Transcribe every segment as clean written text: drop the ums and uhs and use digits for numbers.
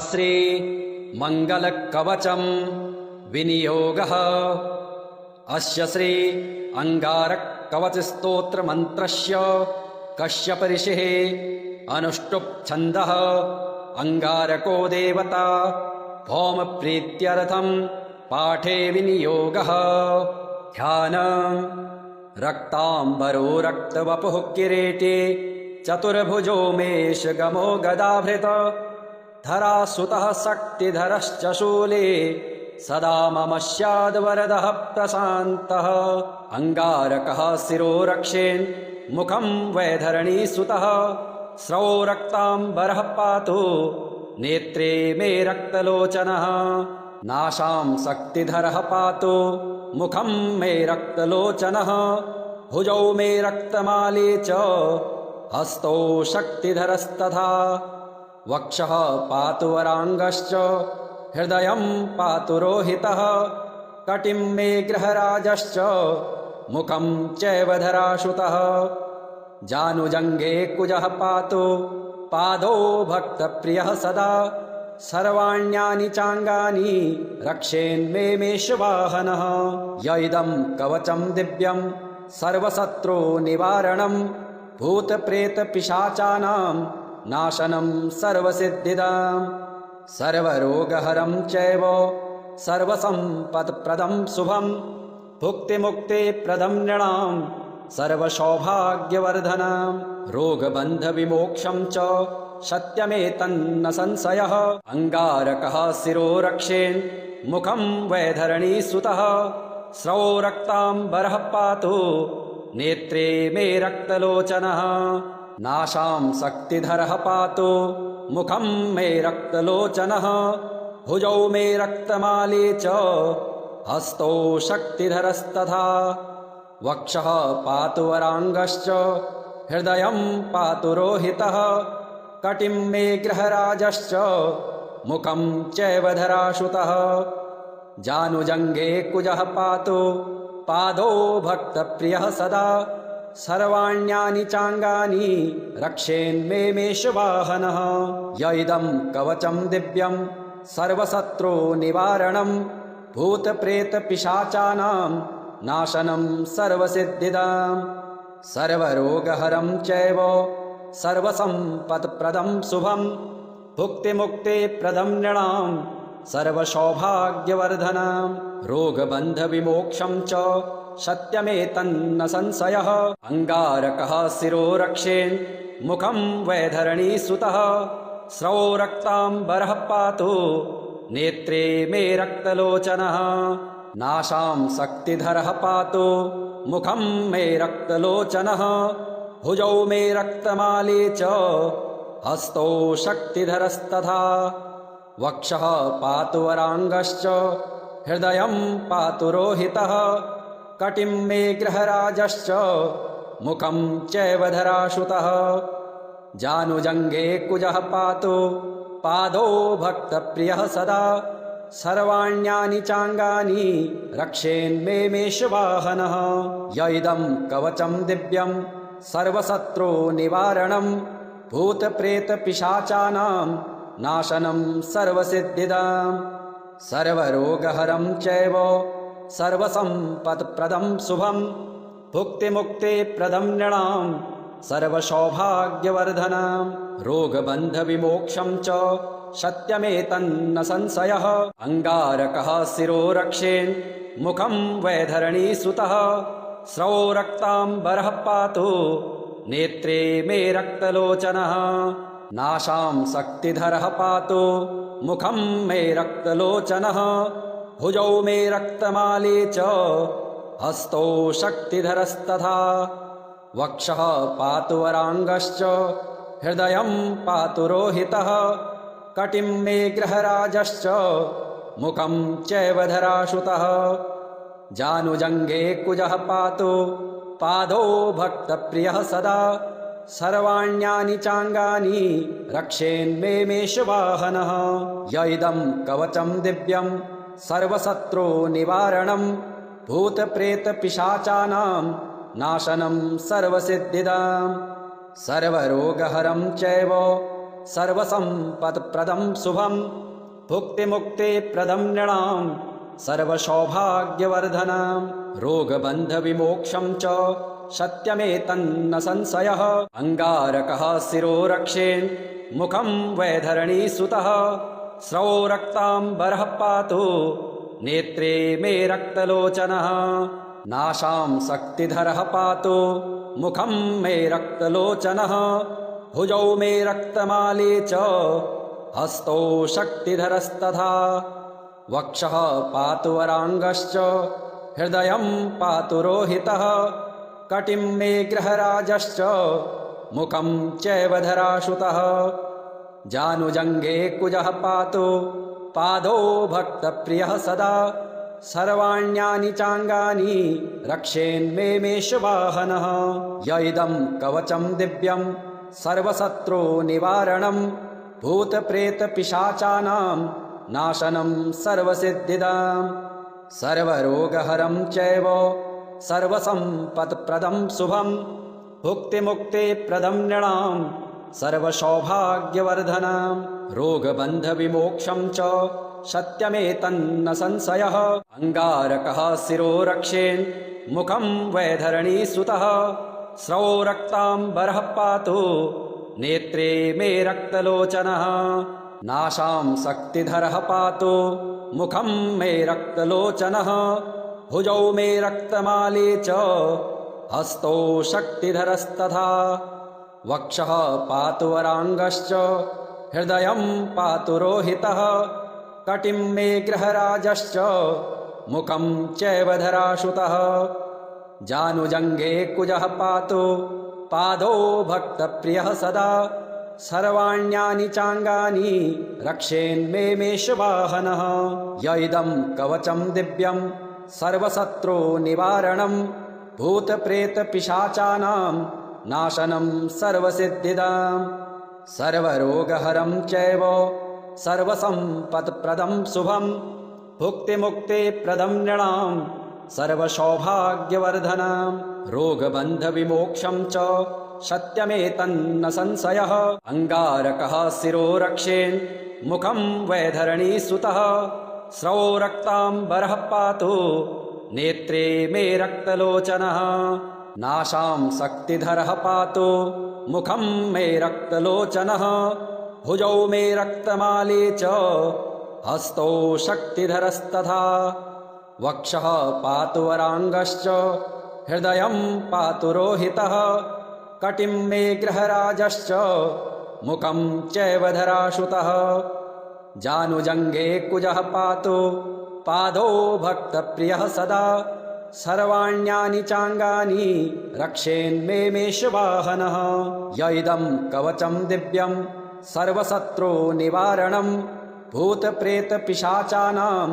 श्री मंगलकवचम् विनियोगः। अस्य श्री अंगारकवचस्तोत्रमन्त्रस्य कश्यप ऋषिः अनुष्टुप् छन्दः। अंगारको देवता भौम प्रीत्यर्थं पाठे विनियोगः। ध्यानम् रक्तांबरो रक्तवपुः किरीटे चतुर्भुजो मेषगमो गदाभृत धरासुतः शक्तिधरश्च शूले सदा मम स्याद्वरदः प्रशान्तः। अंगारकः शिरो रक्षेन् मुखं वैधरणीसुतः स्रवो रक्तांबरः पातु नेत्रे मे रक्तलोचनः। नाशां शक्तिधरः पातु मुखं मे रक्तलोचनः। भुजौ मे रक्तमाले च हस्तौ शक्तिधरस्तथा। वक्षः पातु वरांगश्च हृदयं पातु रोहितः। कटिं मे गृहराजश्च मुखं चैव धराशुतः। जानुजङ्घे कुजः पातु पादौ भक्तप्रियः सदा। सर्वाण्यानि चाङ्गानि रक्षेन्मे मेषवाहनः। य इदं कवचं दिव्यं सर्वशत्रुनिवारणं भूतप्रेतपिशाचानां नाशनं सर्वसिद्धिदां। सर्वरोगहरं चैव सर्वसम्पत्प्रदं शुभं भुक्तिमुक्तिप्रदं नृणां सर्वसौभाग्यवर्धनं। रोगबन्धविमोक्षं च सत्यमेतन्न संशयः। अंगारकः शिरो रक्षेन् मुखं वैधरणीसुतः स्रवो रक्तांबरः पातु नेत्रे मे रक्तलोचनः। नाशां शक्तिधरः पातु मुखं मे रक्तलोचनः। भुजौ मे रक्तमाले च हस्तौ शक्तिधरस्तथा। वक्षः पातु वरांगश्च हृदयं पातु रोहितः। कटिं मे गृहराजश्च मुखं चैव धराशुतः। जानुजङ्घे कुजः पातु पादौ भक्तप्रियः सदा। सर्वाण्यानि चाङ्गानि रक्षेन्मे मेषवाहनः। य इदं कवचं दिव्यं सर्वशत्रुनिवारणं भूतप्रेतपिशाचानां नाशनं सर्वसिद्धिदां। सर्वरोगहरं चैव सर्वसम्पत्प्रदं शुभं भुक्तिमुक्तिप्रदं नृणां सर्वसौभाग्यवर्धनं। रोगबन्धविमोक्षं च सत्यमेतन्न संशयः। अंगारकः शिरो रक्षेन् मुखं वैधरणीसुतः स्रवो रक्तांबरः पातु नेत्रे मे रक्तलोचनः। नाशां शक्तिधरः पातु मुखं मे रक्तलोचनः। भुजौ मे रक्तमाले च हस्तौ शक्तिधरस्तथा। वक्षः पातु वरांगश्च हृदयं पातु रोहितः। कटिं मे गृहराजश्च मुखं चैव धराशुतः। जानुजङ्घे कुजः पातु पादौ भक्तप्रियः सदा। सर्वाण्यानि चाङ्गानि रक्षेन्मे मेषवाहनः। य इदं कवचं दिव्यं सर्वशत्रुनिवारणं भूतप्रेतपिशाचानां नाशनं सर्वसिद्धिदां। सर्वरोगहरं चैव सर्वसम्पत्प्रदं शुभं भुक्तिमुक्तिप्रदं नृणां सर्वसौभाग्यवर्धनं। रोगबन्धविमोक्षं च सत्यमेतन्न संशयः। अंगारकः शिरो रक्षेन् मुखं वैधरणीसुतः स्रवो रक्तांबरः पातु नेत्रे मे रक्तलोचनः। नाशां शक्तिधरः पातु मुखं मे रक्तलोचनः। भुजौ मे रक्तमाले च हस्तौ शक्तिधरस्तथा। वक्षः पातु वरांगश्च हृदयं पातु रोहितः। कटिं मे गृहराजश्च मुखं चैव धराशुतः। जानुजङ्घे कुजः पातु पादौ भक्तप्रियः सदा। सर्वाण्यानि चाङ्गानि रक्षेन्मे मेषवाहनः। य इदं कवचं दिव्यं सर्वशत्रुनिवारणं भूतप्रेतपिशाचानां नाशनं सर्वसिद्धिदां। सर्वरोगहरं चैव सर्वसम्पत्प्रदं शुभं भुक्तिमुक्तिप्रदं नृणां सर्वसौभाग्यवर्धनं रोगबन्धविमोक्षं च सत्यमेतन्न संशयः अङ्गारकः शिरो रक्षेन् मुखं वैधरणीसुतः स्रवो रक्ताम्बरः पातु नेत्रे मे रक्तलोचनः नाशां शक्तिधरः पातु मुखं मे रक्तलोचनः भुजौ मे रक्तमाली च हस्तौ शक्तिधरस्तथा वक्षः पातु वराङ्गश्च हृदयं पातु रोहितः कटिं मे गृहराजश्च मुखं चैव धराशुतः जानुजङ्गे कुजः पातु पादौ भक्तप्रियः सदा सर्वाण्यानि चाङ्गानि रक्षेन्मे मेषवाहनः य इदं कवचं दिव्यं सर्वशत्रुनिवारणं भूतप्रेतपिशाचानां नाशनं सर्वसिद्धिदां सर्वरोगहरं चैव सर्वसम्पत्प्रदं शुभं भुक्तिमुक्तिप्रदं नृणां सर्वसौभाग्यवर्धनं रोगबन्धविमोक्षं च सत्यमेतन्न संशयः अङ्गारकः शिरो रक्षेन् मुखं वैधरणीसुतः स्रवो रक्ताम्बरः पातु नेत्रे मे रक्तलोचनः नाशां शक्तिधरः पातु मुखं मे रक्तलोचनः भुजौ मे रक्तमाली च हस्तौ शक्तिधरस्तथा वक्षः पातु वराङ्गश्च हृदयं पातु रोहितः कटिं मे गृहराजश्च मुखं चैव धराशुतः जानुजङ्गे कुजः पातु पादौ भक्तप्रियः सदा सर्वाण्यानि चाङ्गानि रक्षेन्मे मेषवाहनः य इदं कवचं दिव्यं सर्वशत्रुनिवारणं भूतप्रेतपिशाचानां नाशनं सर्वसिद्धिदां सर्वरोगहरं चैव सर्वसम्पत्प्रदं शुभं भुक्तिमुक्तिप्रदं नृणां सर्वसौभाग्यवर्धनं रोगबन्धविमोक्षं च सत्यमेतन्न संशयः अङ्गारकः शिरो रक्षेन् मुखं वैधरणीसुतः स्रवो रक्ताम्बरः पातु नेत्रे मे रक्तलोचनः नाशां शक्तिधरः पातु मुखं मे रक्तलोचनः भुजौ मे रक्तमाली च हस्तौ शक्तिधरस्तथा वक्षः पातु वराङ्गश्च हृदयं पातु रोहितः कटिं मे गृहराजश्च मुखं चैव धराशुतः जानुजङ्गे कुजः पातु पादौ भक्तप्रियः सदा सर्वाण्यानि चाङ्गानि रक्षेन्मे मेषवाहनः य इदं कवचं दिव्यं सर्वशत्रुनिवारणं भूतप्रेतपिशाचानां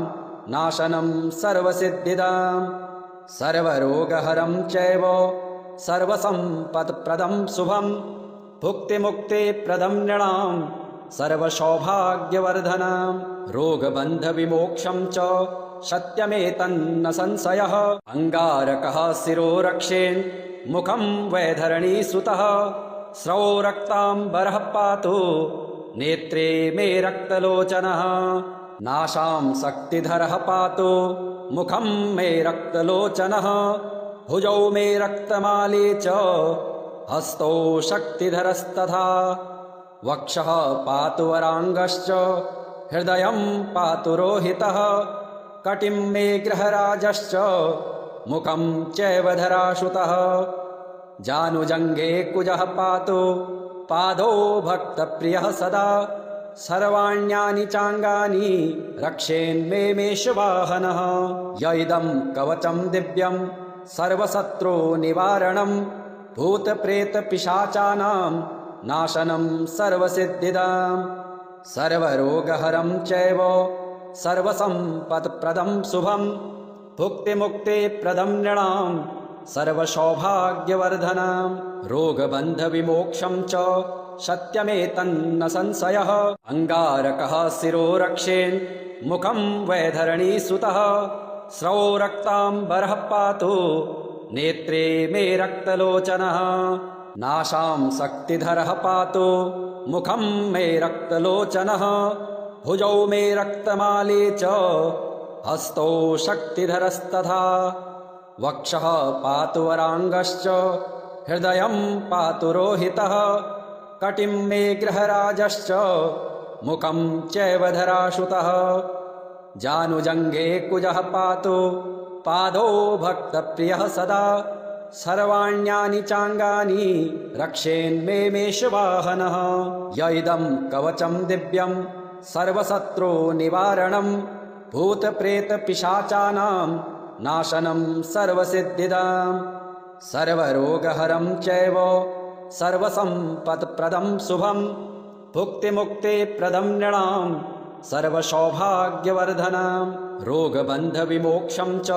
नाशनं सर्वसिद्धिदां सर्वरोगहरं चैव सर्वसम्पत्प्रदं शुभं भुक्तिमुक्तिप्रदं नृणां सर्वसौभाग्यवर्धनं रोगबन्धविमोक्षं च सत्यमेतन्न संशयः अङ्गारकः शिरो रक्षेन् मुखं वैधरणीसुतः स्रवो रक्ताम्बरः पातु नेत्रे मे रक्तलोचनः नाशां शक्तिधरः पातु मुखं मे रक्तलोचनः भुजौ मे रक्तमाली च हस्तौ शक्तिधरस्तथा वक्षः पातु वराङ्गश्च हृदयं पातु रोहितः कटिं मे गृहराजश्च मुखं चैव धराशुतः जानुजङ्गे कुजः पातु पादौ भक्तप्रियः सदा सर्वाण्यानि चाङ्गानि रक्षेन्मे मेषवाहनः य इदं कवचं दिव्यं सर्वशत्रुनिवारणं भूतप्रेतपिशाचानां नाशनं सर्वसिद्धिदां सर्वरोगहरं चैव सर्वसम्पत्प्रदं शुभं भुक्तिमुक्तिप्रदं नृणां सर्वसौभाग्यवर्धनं रोगबन्धविमोक्षं च सत्यमेतन्न संशयः अङ्गारकः शिरो रक्षेन् मुखं वैधरणीसुतः स्रवो रक्ताम्बरः पातु नेत्रे मे रक्तलोचनः नाशां शक्तिधरः पातु मुखं मे रक्तलोचनः भुजौ मे रक्तमाले च हस्तौ शक्तिधरस्तथा वक्षः पातु वराङ्गश्च हृदयं पातु रोहितः कटिं मे गृहराजश्च मुखं चैव धराशुतः जानुजङ्घे कुजः पातु पादौ भक्तप्रियः सदा सर्वाण्यानि चाङ्गानि रक्षेन्मे मेषवाहनः य इदं कवचं दिव्यं सर्वशत्रुनिवारणं भूतप्रेतपिशाचानां नाशनं सर्वसिद्धिदां सर्वरोगहरं चैव सर्वसम्पत्प्रदं शुभं भुक्तिमुक्तिप्रदं नृणां सर्वसौभाग्यवर्धनं रोगबन्धविमोक्षं च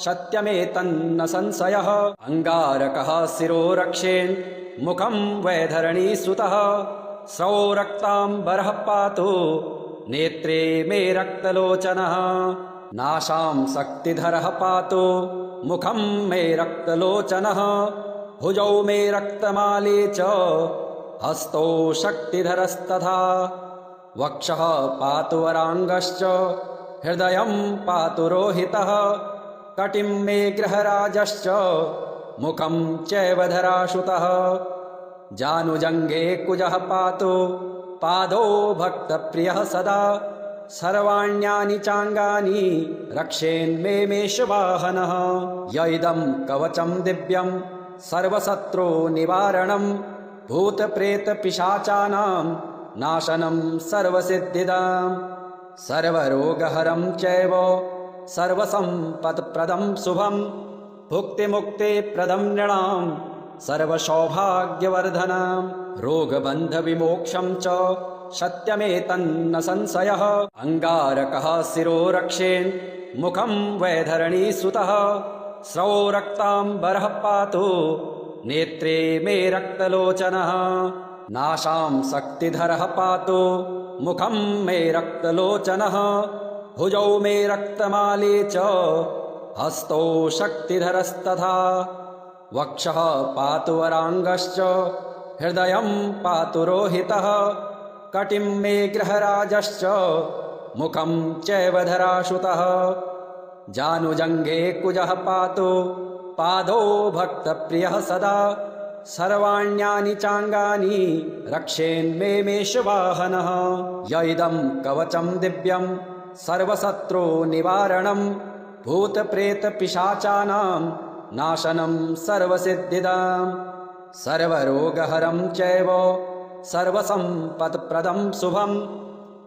सत्यमेतन्न संशयः अङ्गारकः शिरो रक्षेन् मुखं वैधरणीसुतः स्रौ रक्ताम्बरः पातु नेत्रे मे रक्तलोचनः नाशां शक्तिधरः पातु मुखं मे रक्तलोचनः भुजौ मे रक्तमाले च हस्तौ शक्तिधरस्तथा वक्षः पातु वराङ्गश्च हृदयं पातु रोहितः कटिं मे गृहराजश्च मुखं चैव धराशुतः जानुजङ्घे कुजः पातु पादौ भक्तप्रियः सदा सर्वाण्यानि चाङ्गानि रक्षेन्मे मेषवाहनः य इदं कवचं दिव्यं सर्वशत्रुनिवारणं भूतप्रेतपिशाचानां नाशनं सर्वसिद्धिदां सर्वरोगहरं चैव सर्वसम्पत्प्रदं शुभं भुक्तिमुक्तिप्रदं नृणां सर्वसौभाग्यवर्धनं रोगबन्धविमोक्षं च सत्यमेतन्न संशयः अङ्गारकः शिरो रक्षेन् मुखं वैधरणीसुतः स्रौ रक्ताम्बरः पातु नेत्रे मे रक्तलोचनः नाशां शक्तिधरः पातु मुखं मे रक्तलोचनः भुजौ मे रक्तमाले च हस्तौ शक्तिधरस्तथा वक्षः पातु वराङ्गश्च हृदयं पातु रोहितः कटिं मे गृहराजश्च मुखं चैव धराशुतः जानुजङ्घे कुजः पातु पादौ भक्तप्रियः सदा सर्वाण्यानि चाङ्गानि रक्षेन्मे मेषवाहनः य इदं कवचं दिव्यं सर्वशत्रुनिवारणं भूतप्रेतपिशाचानां नाशनं सर्वसिद्धिदां सर्वरोगहरं चैव सर्वसम्पत्प्रदं शुभं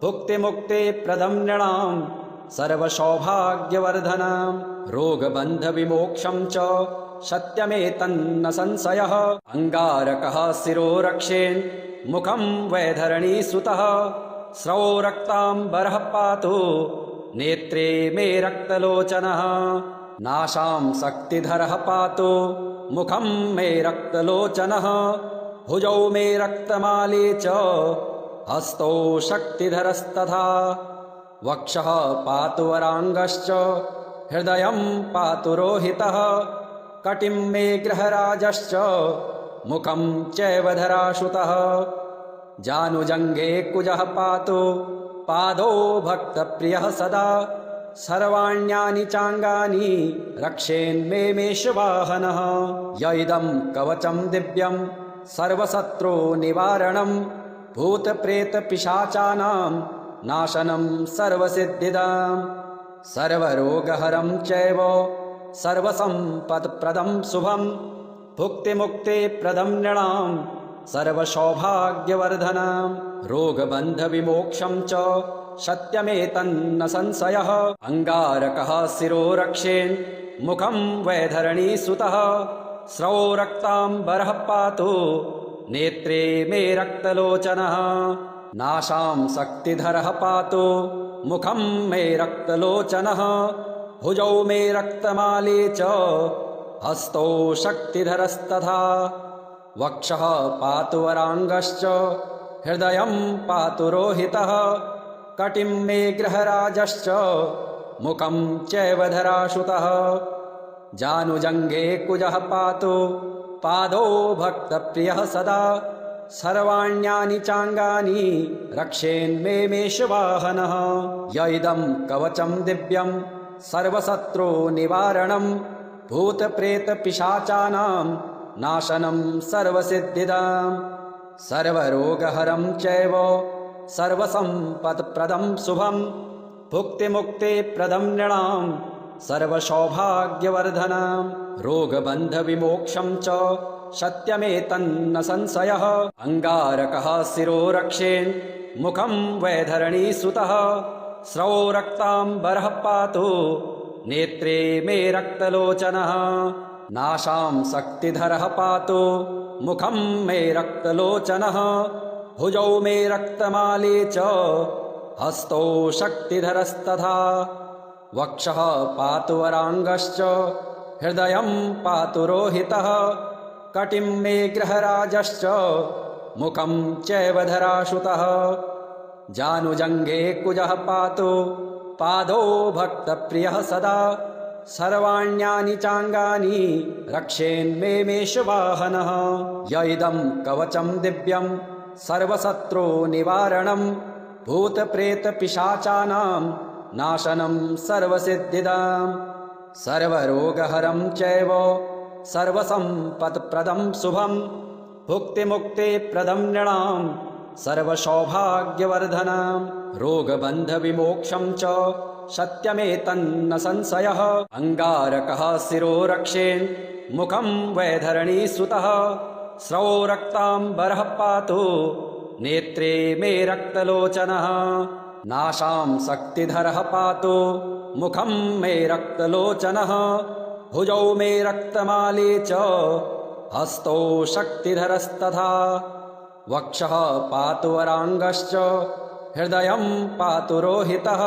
भुक्तिमुक्तिप्रदं नृणां सर्वसौभाग्यवर्धनं रोगबन्धविमोक्षं च सत्यमेतन्न संशयः अङ्गारकः शिरो रक्षेन् मुखं वैधरणीसुतः स्रौ रक्ताम्बरः पातु नेत्रे मे रक्तलोचनः नाशां शक्तिधरः पातु मुखं मे रक्तलोचनः भुजौ मे रक्तमाले च हस्तौ शक्तिधरस्तथा वक्षः पातु वराङ्गश्च हृदयं पातु रोहितः कटिं मे गृहराजश्च मुखं चैव धराशुतः जानुजङ्घे कुजः पातु पादौ भक्तप्रियः सदा सर्वाण्यानि चाङ्गानि रक्षेन्मे मेषवाहनः य इदं कवचं दिव्यं सर्वशत्रुनिवारणं भूतप्रेतपिशाचानां नाशनं सर्वसिद्धिदां सर्वरोगहरं चैव सर्वसम्पत्प्रदं शुभं भुक्तिमुक्तिप्रदं नृणां सर्वसौभाग्यवर्धनं रोगबन्धविमोक्षं च सत्यमेतन्न संशयः अङ्गारकः शिरो रक्षेन् मुखं वैधरणीसुतः स्रौ रक्ताम्बरः पातु नेत्रे मे रक्तलोचनः नाशां शक्तिधरः पातु मुखं मे रक्तलोचनः भुजौ मे रक्तमाले च हस्तौ शक्तिधरस्तथा वक्षः पातु वराङ्गश्च हृदयं पातु रोहितः कटिं मे गृहराजश्च मुखं चैव धराशुतः जानुजङ्घे कुजः पातु पादौ भक्तप्रियः सदा सर्वाण्यानि चाङ्गानि रक्षेन्मे मेषवाहनः य इदं कवचं दिव्यं सर्वशत्रुनिवारणं भूतप्रेतपिशाचानां नाशनं सर्वसिद्धिदां सर्वरोगहरं चैव सर्वसम्पत्प्रदं शुभं भुक्तिमुक्तिप्रदं नृणां सर्वसौभाग्यवर्धनं रोगबन्धविमोक्षं च सत्यमेतन्न संशयः अङ्गारकः शिरो रक्षेन् मुखं वैधरणीसुतः स्रवो रक्ताम्बरः पातु नेत्रे मे रक्तलोचनः नाशां शक्तिधरः पातु मुखं मे रक्तलोचनः भुजौ मे रक्तमाली च हस्तौ शक्तिधरस्तथा वक्षः पातु वराङ्गश्च हृदयं पातु रोहितः कटिं मे ग्रहराजश्च मुखं चैव धराशुतः जानुजङ्गे कुजः पातु पादौ भक्तप्रियः सदा सर्वाण्यानि चाङ्गानि रक्षेन्मे मेषवाहनः य इदं कवचं दिव्यं सर्वशत्रुनिवारणं भूतप्रेतपिशाचानां नाशनं सर्वसिद्धिदां सर्वरोगहरं चैव सर्वसम्पत्प्रदं शुभं भुक्तिमुक्तिप्रदं नृणां सर्वसौभाग्यवर्धनं रोगबन्धविमोक्षं च सत्यमेतन्न संशयः अङ्गारकः शिरो रक्षेन् मुखं वैधरणीसुतः स्रवो रक्ताम्बरः पातु नेत्रे मे रक्तलोचनः नाशां शक्तिधरः पातु मुखं मे रक्तलोचनः भुजौ मे रक्तमाली च हस्तौ शक्तिधरस्तथा वक्षः पातु वराङ्गश्च हृदयं पातु रोहितः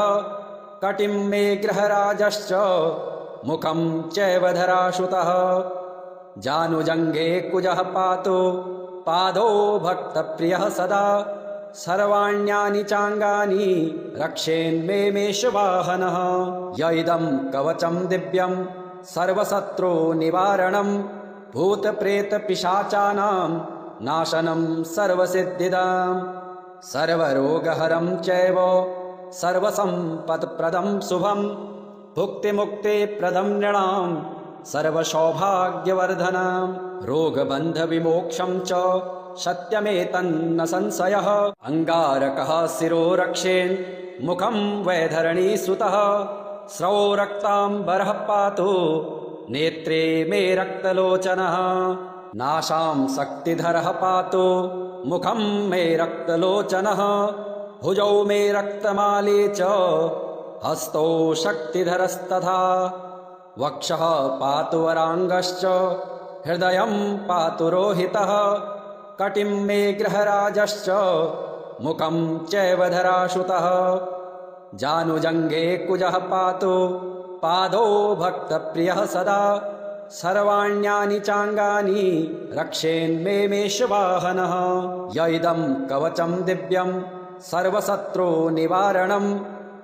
कटिं मे ग्रहराजश्च मुखं चैव धराशुतः जानुजङ्गे कुजः पातु पादौ भक्तप्रियः सदा सर्वाण्यानि चाङ्गानि रक्षेन्मे मेषवाहनः य इदं कवचं दिव्यं सर्वशत्रुनिवारणं भूतप्रेतपिशाचानां नाशनं सर्वसिद्धिदां सर्वरोगहरं चैव सर्वसम्पत्प्रदं शुभं भुक्तिमुक्तिप्रदं नृणां सर्वसौभाग्यवर्धनं रोगबन्धविमोक्षं च सत्यमेतन्न संशयः अङ्गारकः शिरो रक्षेन् मुखं वैधरणीसुतः स्रवो रक्ताम्बरः पातु नेत्रे मे रक्तलोचनः नाशां शक्तिधरः पातु मुखं मे रक्तलोचनः भुजौ मे रक्तमाली च हस्तौ शक्तिधरस्तथा वक्षः पातु वराङ्गश्च हृदयं पातु रोहितः कटिं मे ग्रहराजश्च मुखं चैव धराशुतः जानुजङ्गे कुजः पातु पादौ भक्तप्रियः सदा सर्वाण्यानि चाङ्गानि रक्षेन्मे मेषवाहनः य इदं कवचं दिव्यं सर्वशत्रुनिवारणं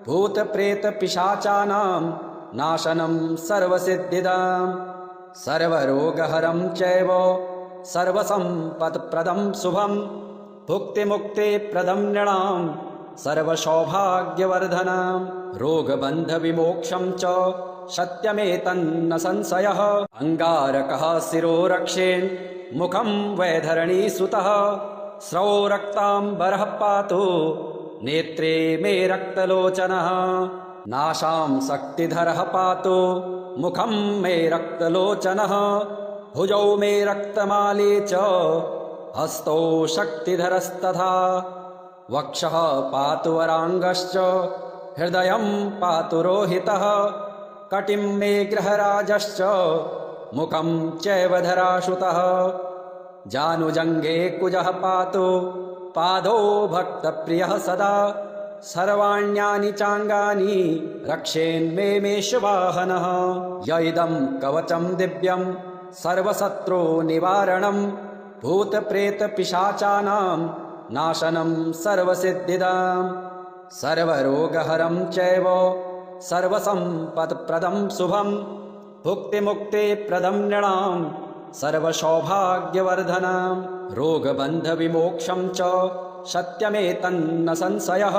भूतप्रेतपिशाचानां नाशनं सर्वसिद्धिदां सर्वरोगहरं चैव सर्वसम्पत्प्रदं शुभं भुक्तिमुक्तिप्रदं नृणां सर्वसौभाग्यवर्धनं रोगबन्धविमोक्षं च सत्यमेतन्न संशयः अङ्गारकः शिरो रक्षेन् मुखं वैधरणीसुतः स्रवो रक्ताम्बरः पातु नेत्रे मे रक्तलोचनः नाशां शक्तिधरः पातु मुखं मे रक्तलोचनः भुजौ मे रक्तमाली च हस्तौ शक्तिधरस्तथा वक्षः पातु वराङ्गश्च हृदयं पातु रोहितः कटिं मे ग्रहराजश्च मुखं चैव धराशुतः जानुजङ्गे कुजः पातु पादौ भक्तप्रियः सदा सर्वाण्यानि चाङ्गानि रक्षेन्मे मेषवाहनः य इदं कवचं दिव्यं सर्वशत्रुनिवारणं भूतप्रेतपिशाचानां नाशनं सर्वसिद्धिदां सर्वरोगहरं चैव सर्वसम्पत्प्रदं शुभं भुक्तिमुक्तिप्रदं नृणां सर्वसौभाग्यवर्धनम् रोगबन्धविमोक्षं च सत्यमेतन्न संशयः।